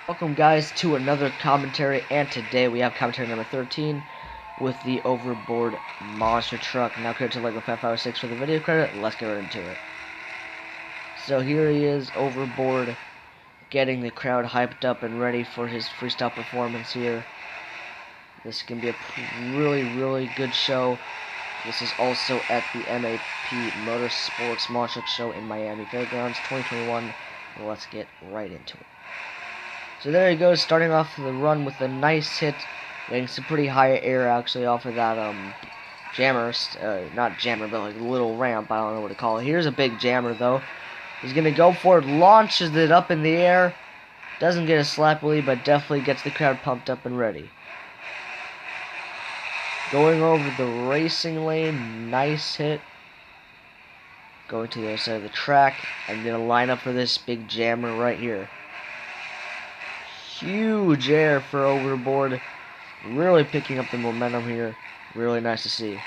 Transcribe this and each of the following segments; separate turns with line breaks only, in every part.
Welcome guys to another commentary, and today we have commentary number 13 with the overboard monster truck. Now credit to Lego 556 for the video credit. Let's get right into it. So here he is overboard, getting the crowd hyped up and ready for his freestyle performance here. This can be a really good show. This is also at the MAP Motorsports Monster Truck Show in Miami Fairgrounds 2021. Let's get right into it. So there he goes, starting off the run with a nice hit, getting some pretty high air actually off of that jammer, not jammer, but like a little ramp. I don't know what to call it. Here's a big jammer though. He's gonna go for it, launches it up in the air, doesn't get a slap wheelie, but definitely gets the crowd pumped up and ready. Going over the racing lane, nice hit. Going to the other side of the track, and gonna line up for this big jammer right here. Huge air for overboard, really picking up the momentum here. Really nice to see.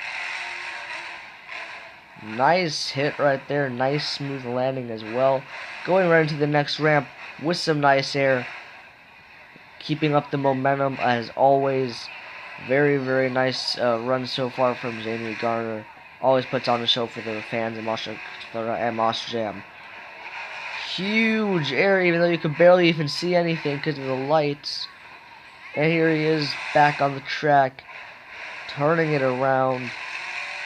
Nice hit right there, nice smooth landing as well. Going right into the next ramp with some nice air, keeping up the momentum as always. Very nice run so far from Jamie Garner. Always puts on a show for the fans and Monster Jam. Huge air, even though you could barely even see anything because of the lights. And here he is back on the track, turning it around,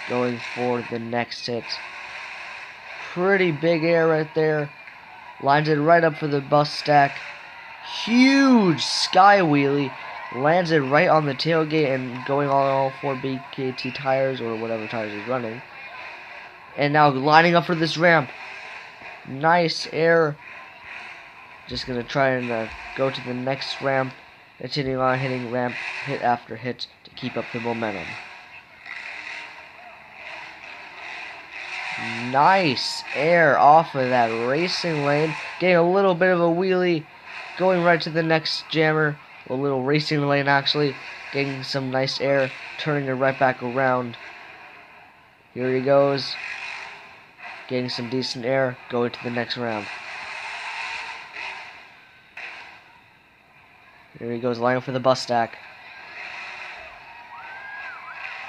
going for the next hit. Pretty big air right there. Lines it right up for the bus stack. Huge sky wheelie. Lands it right on the tailgate and going on all 4 BKT tires or whatever tires he's running. And now lining up for this ramp. Nice air. Just gonna try and go to the next ramp, continuing on hitting ramp hit after hit to keep up the momentum. Nice air off of that racing lane, getting a little bit of a wheelie, going right to the next jammer, a little racing lane actually, getting some nice air, turning it right back around. Here he goes. Getting some decent air, going to the next round. Here he goes, lining up for the bus stack.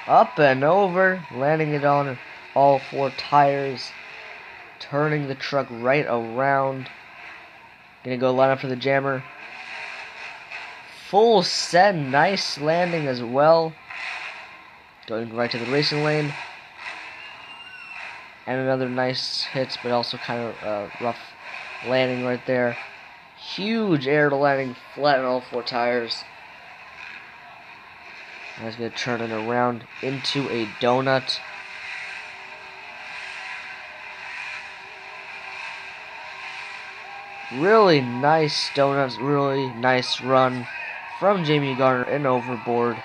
Up and over, landing it on all 4 tires, turning the truck right around. Gonna go line up for the jammer. Full send, nice landing as well. Going right to the racing lane. And another nice hit, but also kind of rough landing right there. Huge air to landing flat on all 4 tires. And he's going to turn it around into a donut. Really nice donuts, really nice run from Jamie Garner and overboard.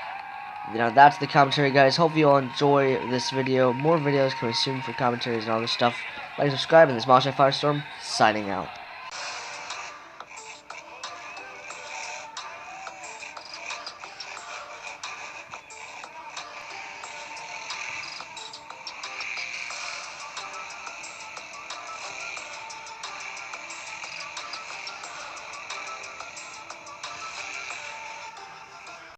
Now that's the commentary, guys. Hope you all enjoy this video. More videos coming soon for commentaries and all this stuff. Like and subscribe, and this is Firestorm signing out.